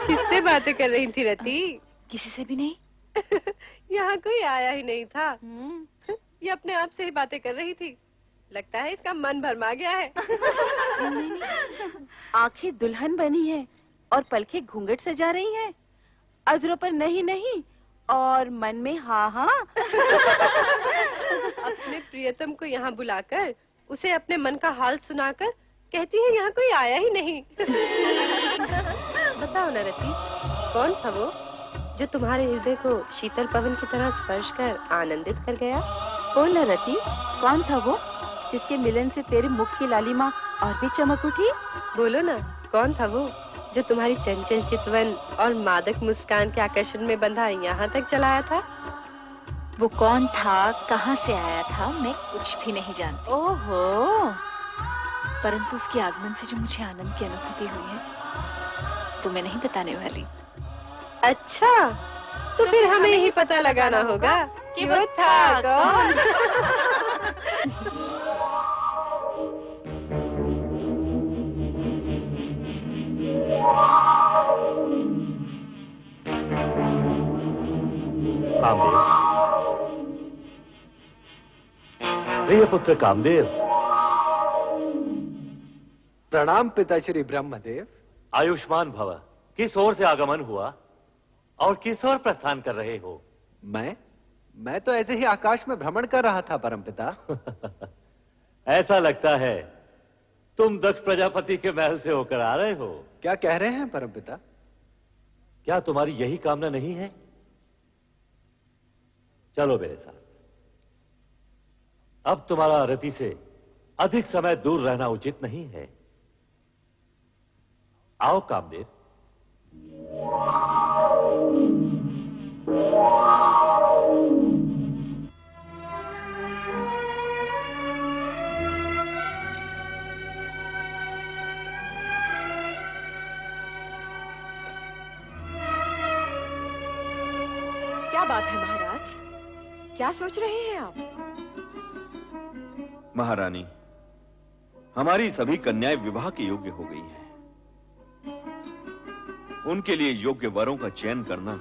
किससे बातें कर रही थी रति? किसी से भी नहीं। यहाँ कोई आया ही नहीं था। ये अपने आप से ही बातें कर रही थी। लगता है इसका मन भरमा गया है। नहीं। आंखें दुल्हन बनी है और पलकें घूंघट सजा रही हैं। अधरों पर नहीं नहीं और मन में हाँ हाँ। अपने प्रियतम को यहाँ बुलाकर उसे अपने मन का हाल सुनाकर कहती है यहाँ कोई आया ही नहीं। बताओ न रति, कौन था वो जो तुम्हारे हृदय को शीतल पवन की तरह स्पर्श कर आनंदित कर गया? बोल रति, कौन था वो जिसके मिलन से तेरे मुख की लालिमा और भी चमक उठी? बोलो ना, कौन था वो जो तुम्हारी चंचल चितवन और मादक मुस्कान के आकर्षण में बंधा यहाँ तक चलाया था? वो कौन था, कहाँ से आया था, मैं कुछ भी नहीं जानती। ओहो, परंतु उसके आगमन से जो मुझे आनंद की अनुभूति हुई है, तो मैं नहीं बताने वाली। अच्छा, तो फिर हमें ही पता लगाना होगा कि वो था कौन। कामदेव, प्रिय पुत्र कामदेव। प्रणाम पिताश्री ब्रह्मदेव। आयुष्मान भव। किस ओर से आगमन हुआ और किस ओर प्रस्थान कर रहे हो? मैं तो ऐसे ही आकाश में भ्रमण कर रहा था परमपिता। ऐसा लगता है तुम दक्ष प्रजापति के महल से होकर आ रहे हो। क्या कह रहे हैं परमपिता? क्या तुम्हारी यही कामना नहीं है? चलो मेरे साथ। अब तुम्हारा रति से अधिक समय दूर रहना उचित नहीं है। आओ कामदेव। क्या बात है महाराज? क्या सोच रहे हैं आप? महारानी, हमारी सभी कन्याएं विवाह के योग्य हो गई हैं। उनके लिए योग्य वरों का चयन करना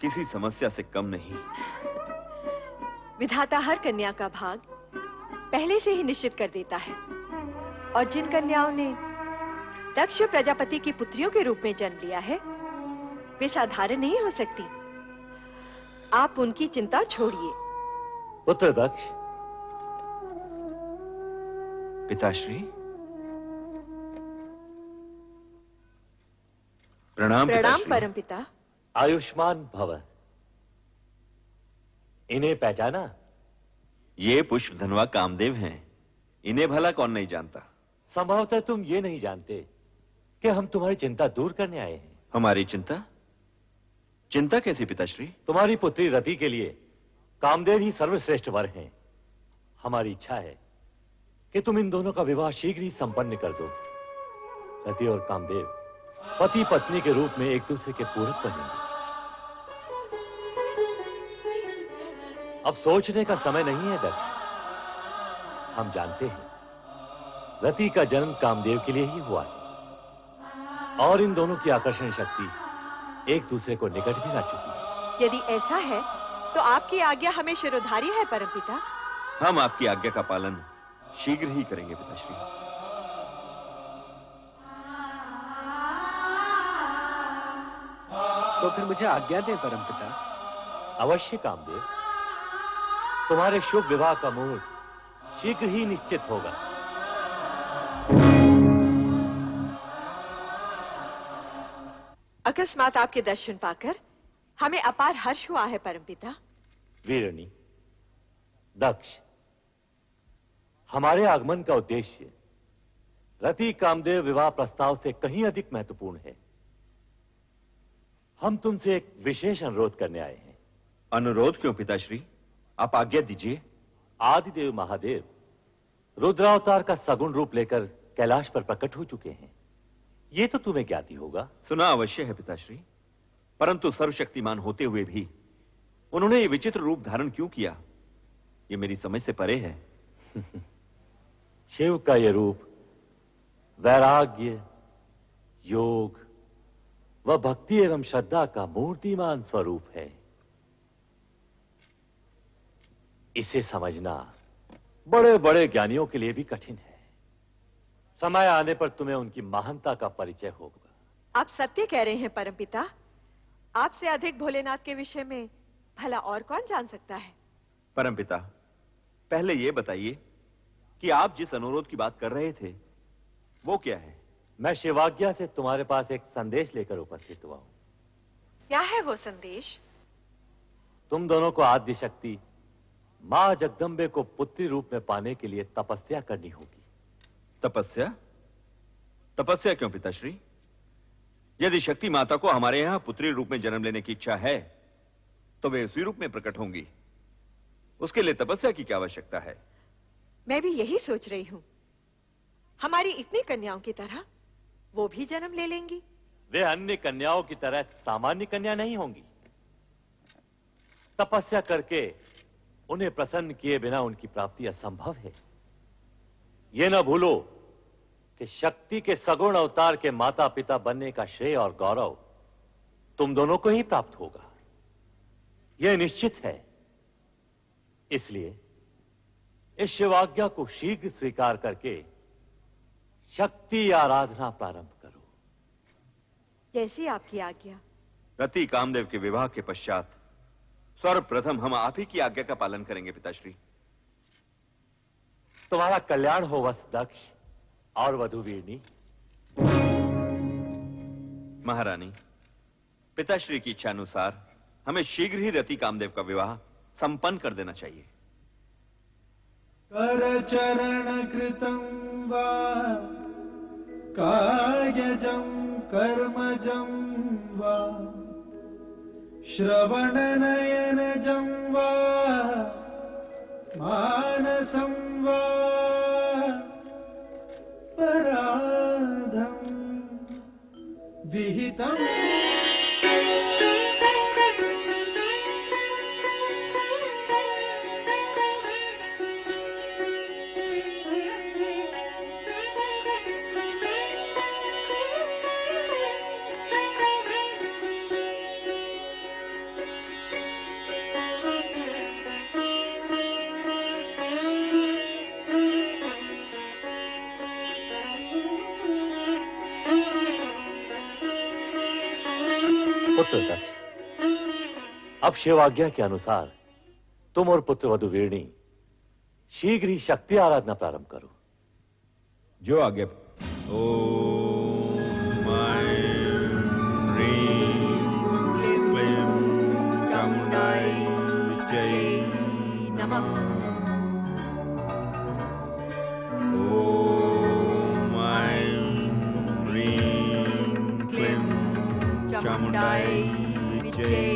किसी समस्या से कम नहीं। विधाता हर कन्या का भाग पहले से ही निश्चित कर देता है, और जिन कन्याओं ने दक्ष प्रजापति की पुत्रियों के रूप में जन्म लिया है, वे साधारण नहीं हो सकती। आप उनकी चिंता छोड़िए। पुत्र दक्ष। पिताश्री, प्रणाम। प्रणाम पिताश्री। परमपिता। आयुष्मान भव। इन्हें पहचाना? ये पुष्पधनवा कामदेव हैं। इन्हें भला कौन नहीं जानता। संभवतः तुम ये नहीं जानते कि हम तुम्हारी चिंता दूर करने आए हैं। हमारी चिंता? चिंता कैसी पिताश्री? तुम्हारी पुत्री रति के लिए कामदेव ही सर्वश्रेष्ठ वर हैं। हमारी इच्छा है कि तुम इन दोनों का विवाह शीघ्र ही संपन्न कर दो। रति और कामदेव पति पत्नी के रूप में एक दूसरे के पूरक बनेंगे। अब सोचने का समय नहीं है दक्ष। हम जानते हैं रति का जन्म कामदेव के लिए ही हुआ है, और इन दोनों की आकर्षण शक्ति एक दूसरे को निकट भी ला चुकी है। यदि ऐसा है तो आपकी आज्ञा हमें शिरोधार्य है परमपिता। हम आपकी आज्ञा का पालन शीघ्र ही करेंगे पिताश्री। तो फिर मुझे आज्ञा दें परमपिता। अवश्य कामदेव। तुम्हारे शुभ विवाह का मुहूर्त शीघ्र ही निश्चित होगा। अकस्मात आपके दर्शन पाकर हमें अपार हर्ष हुआ है परमपिता। वीरणी, दक्ष, हमारे आगमन का उद्देश्य रति कामदेव विवाह प्रस्ताव से कहीं अधिक महत्वपूर्ण है। हम तुमसे एक विशेष अनुरोध करने आए हैं। अनुरोध क्यों पिताश्री? आप आज्ञा दीजिए। आदिदेव महादेव रुद्रावतार का सगुण रूप लेकर कैलाश पर प्रकट हो चुके हैं। ये तो तुम्हें ज्ञात ही होगा। सुना अवश्य है पिताश्री, परंतु सर्वशक्तिमान होते हुए भी उन्होंने ये विचित्र रूप धारण क्यों किया, ये मेरी समझ से परे है। शिव का यह रूप वैराग्य, योग व भक्ति एवं श्रद्धा का मूर्तिमान स्वरूप है। इसे समझना बड़े बड़े ज्ञानियों के लिए भी कठिन है। समय आने पर तुम्हें उनकी महानता का परिचय होगा। आप सत्य कह रहे हैं परमपिता। आपसे अधिक भोलेनाथ के विषय में भला और कौन जान सकता है? परमपिता, पहले ये बताइए कि आप जिस अनुरोध की बात कर रहे थे वो क्या है? मैं शिवाज्ञा से तुम्हारे पास एक संदेश लेकर उपस्थित हुआ हूं। क्या है वो संदेश? तुम दोनों को आद्य शक्ति मां जगदम्बे को पुत्री रूप में पाने के लिए तपस्या करनी होगी। तपस्या? तपस्या क्यों पिताश्री? यदि शक्ति माता को हमारे यहां पुत्री रूप में जन्म लेने की इच्छा है तो वे उसी रूप में प्रकट होंगी। उसके लिए तपस्या की क्या आवश्यकता है? मैं भी यही सोच रही हूँ। हमारी इतनी कन्याओं की तरह वो भी जन्म ले लेंगी। वे अन्य कन्याओं की तरह सामान्य कन्या नहीं होंगी। तपस्या करके उन्हें प्रसन्न किए बिना उनकी प्राप्ति असंभव है। यह न भूलो कि शक्ति के सगुण अवतार के माता पिता बनने का श्रेय और गौरव तुम दोनों को ही प्राप्त होगा, यह निश्चित है। इसलिए इस शिवाज्ञा को शीघ्र स्वीकार करके शक्ति आराधना प्रारंभ करो। जैसी आपकी आज्ञा। रति कामदेव के विवाह के पश्चात सर्वप्रथम हम आप ही की आज्ञा का पालन करेंगे पिताश्री। तुम्हारा कल्याण हो वत्स दक्ष और वधु वीरनी। महारानी, पिताश्री की इच्छा अनुसार हमें शीघ्र ही रति कामदेव का विवाह संपन्न कर देना चाहिए। करचरण कृतं वा कायजं कर्मजं वा श्रवणनयनजं वा मानसं वा पराधं विहितम् पुत्र दक्ष, अब शिवाज्ञा के अनुसार तुम और पुत्र वधु वीरनी शीघ्र ही शक्ति आराधना प्रारंभ करो। जो आज्ञा। ओम ह्रीं क्लीं चामुंडाई विद्यै नमः। ओम ह्रीं क्लीं चामुंडाई विद्यै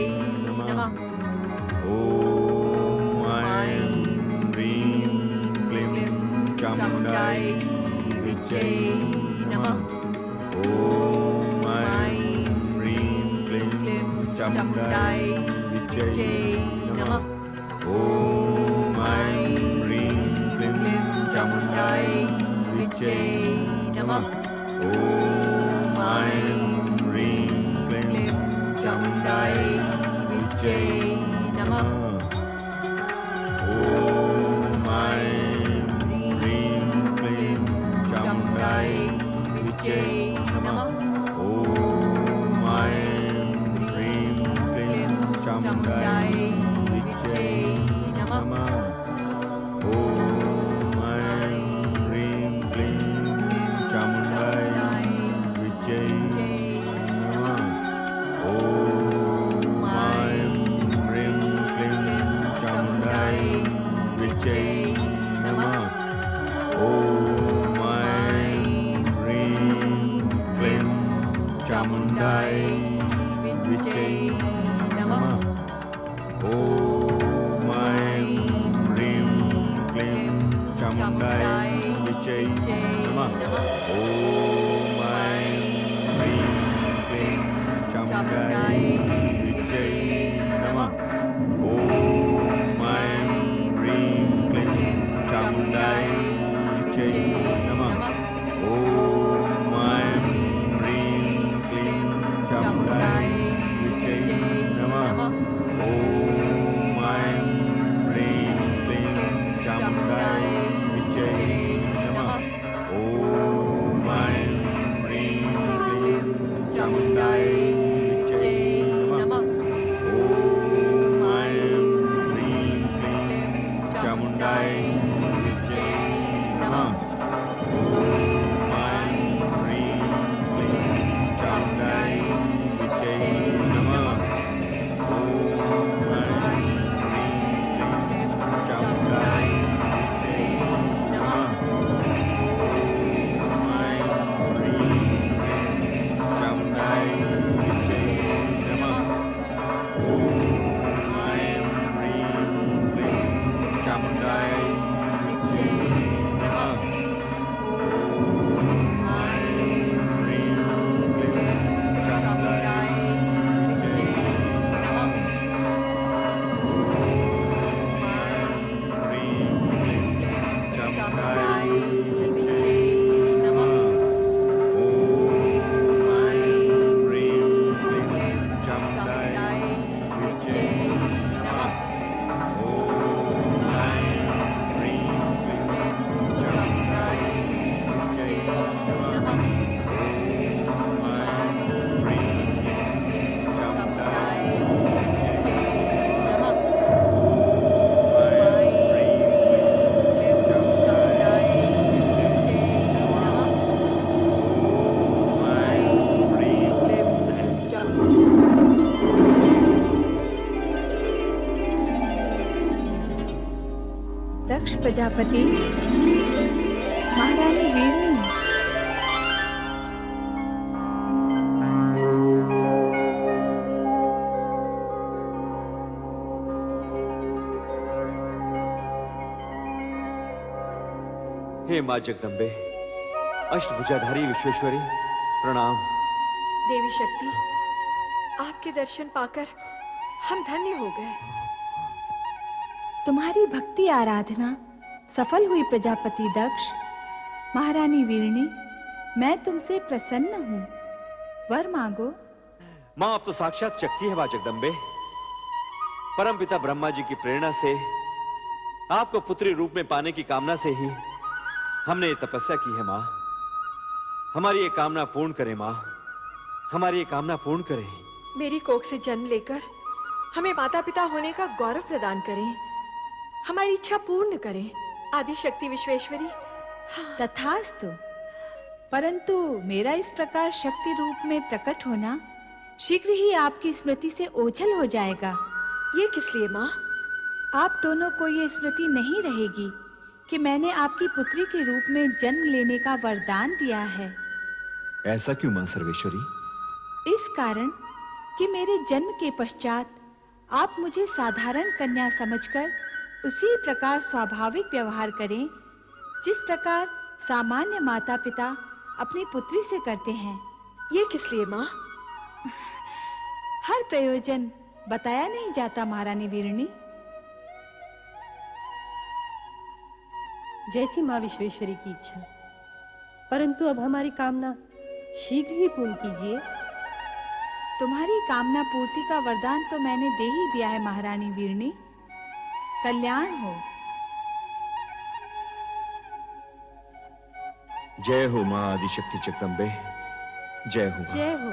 नमः। ओम ह्रीं क्लीं चामुंडाई विद्यै नमः। ओम ह्रीं क्लीं चामुंडाई विद्यै नमः। ओम ह्रीं क्लीं चामुंडाई विद्यै नमः। ओम ह्रीं क्लीं चामुंडाई विद्यै नमः। ओम ह्रीं क्लीं चामुंडाई विद्यै नमः। ओम ह्रीं क्लीं चामुंडाई विद्यै नमः। ओम ह्रीं क्लीं चामुंडाई विद्यै नमः। ओम ह्रीं क्लीं चामुंडाई विद्यै नमः। ओम ह्रीं क्लीं चामुंडाई विद्यै नमः। ओम ह्रीं क्लीं चामुंडाई विद्यै नमः। ओम ह्रीं क्लीं चामुंडाई विद्यै नमः। ओम ह्रीं क्लीं चामुंडाई विद्यै नमः। ओम चामुंडाई विजय नमः। ओम ऐं ह्रीं क्लीं चामुंडाई विजय नमः। ओम ऐं ह्रीं क्लीं चामुंडाई विजय नमः। ओम ऐं ह्रीं क्लीं चामुंडाई विजय नमः। ओम ऐं ह्रीं क्लीं चामुंडाई विजय नमः। ओम ऐं ह्रीं क्लीं चामुंडाई विजय नमः। ओम ऐं ह्रीं क्लीं चामुंडाई विजय नमः। ओम ऐं ह्रीं क्लीं चामुंडाई विजय नमः। ओम ऐं ह्रीं क्लीं चामुंडाई विजय नमः। ओम ऐं ह्रीं क्लीं चामुंडाई विजय नमः। ओम ऐं ह्रीं क्लीं चामुंडाई विजय नमः। ओम ऐं ह्रीं क्लीं दक्ष प्रजापति, महारानी वीरनी। हे मां जगदम्बे, अष्टभुजाधारी विश्वेश्वरी, प्रणाम। देवी शक्ति, आपके दर्शन पाकर हम धन्य हो गए। तुम्हारी भक्ति आराधना सफल हुई प्रजापति दक्ष। महारानी वीरनी, मैं तुमसे प्रसन्न हूँ, वर मांगो। मां अब तो साक्षात शक्ति है मां जगदम्बे। परम पिता ब्रह्मा जी की प्रेरणा से आपको पुत्री रूप में पाने की कामना से ही हमने ये तपस्या की है मां। हमारी ये कामना पूर्ण करें मां, हमारी ये कामना पूर्ण करें। मेरी कोख से जन्म लेकर हमें माता पिता होने का गौरव प्रदान करें, हमारी इच्छा पूर्ण करें। आदि शक्ति विश्वेश्वरी। तथास्तु। परंतु मेरा इस प्रकार शक्ति रूप में प्रकट होना शीघ्र ही आपकी स्मृति से ओझल हो जाएगा। ये किस लिए माँ? आप दोनों को ये स्मृति नहीं रहेगी कि मैंने आपकी पुत्री के रूप में जन्म लेने का वरदान दिया है। ऐसा क्यों मां सर्वेश्वरी? इस कारण कि मेरे जन्म के पश्चात आप मुझे साधारण कन्या समझकर उसी प्रकार स्वाभाविक व्यवहार करें जिस प्रकार सामान्य माता पिता अपनी पुत्री से करते हैं। ये किस लिए माँ? हर प्रयोजन बताया नहीं जाता महारानी वीरनी। जैसी माँ विश्वेश्वरी की इच्छा, परंतु अब हमारी कामना शीघ्र ही पूर्ण कीजिए। तुम्हारी कामना पूर्ति का वरदान तो मैंने दे ही दिया है महारानी वीरनी। कल्याण हो। जय हो मां आदिशक्ति जगदम्बे, जय हो मां। जय हो।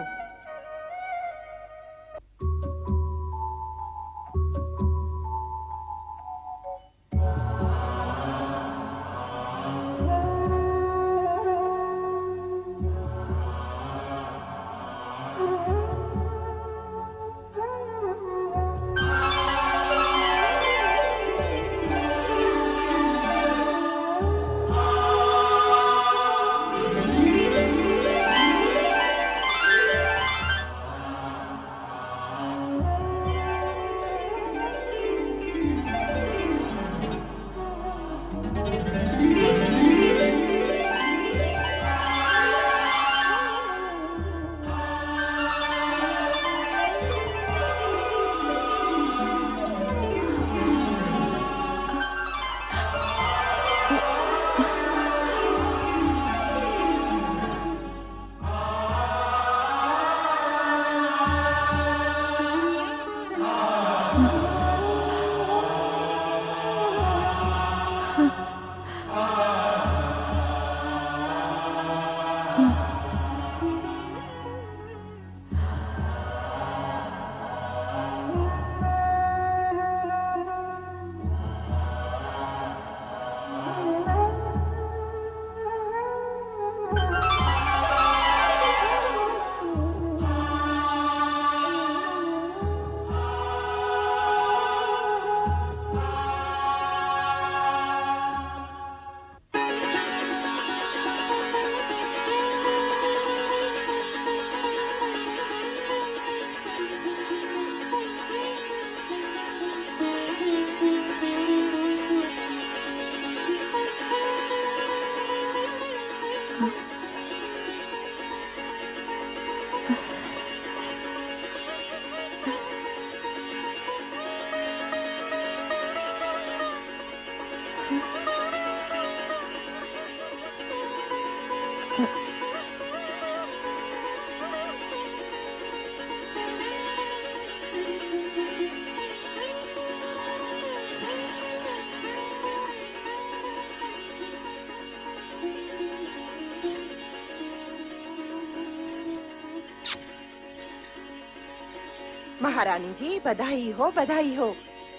महारानी जी बधाई हो, बधाई हो।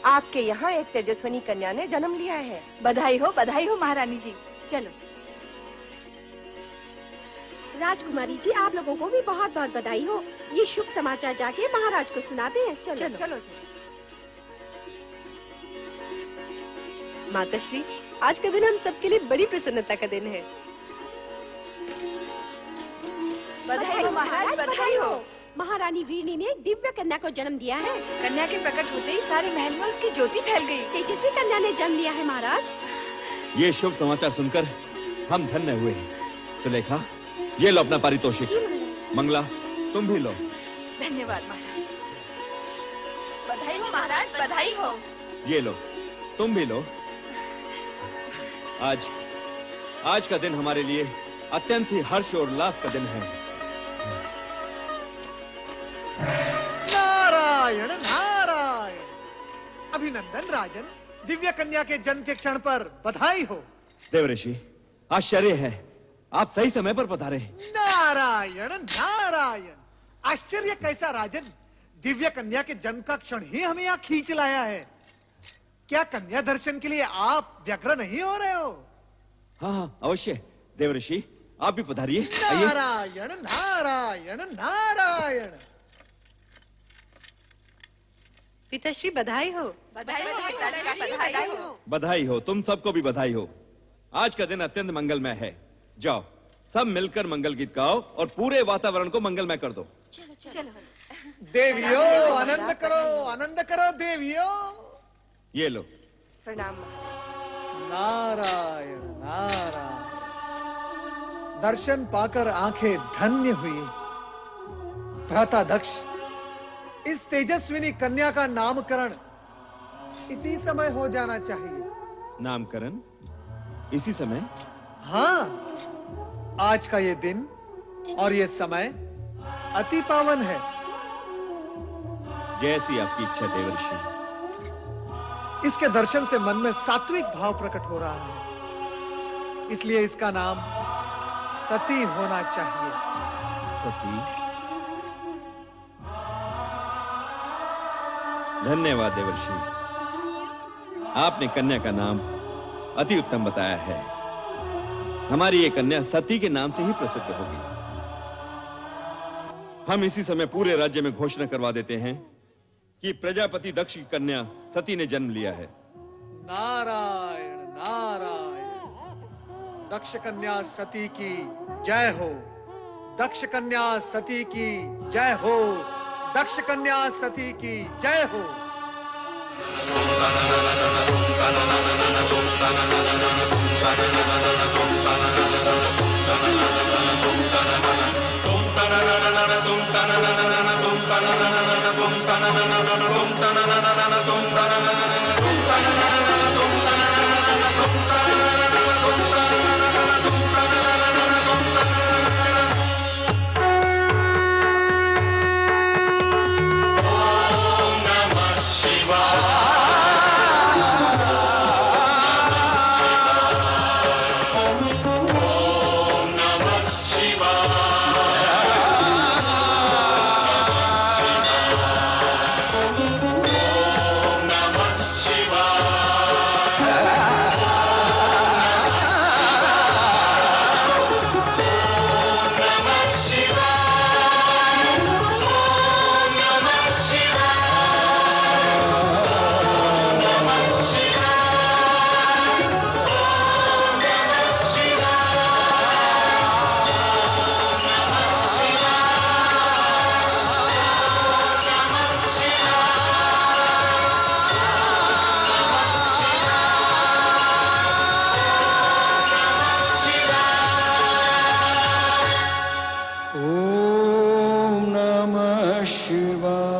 आपके यहाँ एक तेजस्विनी कन्या ने जन्म लिया है। बधाई हो महारानी जी। चलो। राजकुमारी जी, आप लोगों को भी बहुत बहुत बधाई हो। ये शुभ समाचार जाके महाराज को सुनाते हैं। चलो चलो चलो। माताश्री, आज का दिन हम सबके लिए बड़ी प्रसन्नता का दिन है। बधाई हो महाराज, बधाई हो। महारानी वीरनी ने एक दिव्य कन्या को जन्म दिया है। कन्या के प्रकट होते ही सारे महल में उसकी ज्योति फैल गई। तेजस्वी कन्या ने जन्म लिया है महाराज। ये शुभ समाचार सुनकर हम धन्य हुए। सुलेखा, ये लो अपना पारितोषिक। मंगला, तुम भी लो। धन्यवाद महाराज। बधाई हो महाराज, बधाई हो। ये लो, तुम भी लो। आज का दिन हमारे लिए अत्यंत ही हर्ष और उल्लास का दिन है। नारायण नारायण। अभिनंदन राजन, दिव्य कन्या के जन्म के क्षण पर बधाई हो। देवऋषि, आश्चर्य है, आप सही समय पर पधारे। नारायण नारायण। आश्चर्य कैसा राजन, दिव्य कन्या के जन्म का क्षण ही हमें यहाँ खींच लाया है। क्या कन्या दर्शन के लिए आप व्यग्र नहीं हो रहे हो? हाँ, अवश्य। देवऋषि, आप भी पधारिए। आइए। नारायण नारायण नारायण। पिताश्री, बधाई हो। बधाई हो, तुम सबको भी बधाई हो। आज का दिन अत्यंत मंगलमय है। जाओ, सब मिलकर मंगल गीत गाओ और पूरे वातावरण को मंगलमय कर दो। देवियों, आनंद करो देवियों। ये लो। प्रणाम। नारायण नारायण। दर्शन पाकर आंखें धन्य हुई। भ्राता दक्ष, इस तेजस्विनी कन्या का नामकरण इसी समय हो जाना चाहिए। नामकरण इसी समय? हाँ, आज का ये दिन और ये समय अति पावन है। जैसी आपकी इच्छा देवर्षि। इसके दर्शन से मन में सात्विक भाव प्रकट हो रहा है, इसलिए इसका नाम सती होना चाहिए। सती? धन्यवाद देवर्षि, आपने कन्या का नाम अति उत्तम बताया है। हमारी ये कन्या सती के नाम से ही प्रसिद्ध होगी। हम इसी समय पूरे राज्य में घोषणा करवा देते हैं कि प्रजापति दक्ष की कन्या सती ने जन्म लिया है। नारायण नारायण। दक्ष कन्या सती की जय हो। दक्ष कन्या सती की जय हो। दक्ष कन्या सती की जय हो। ओम नमः शिवाय।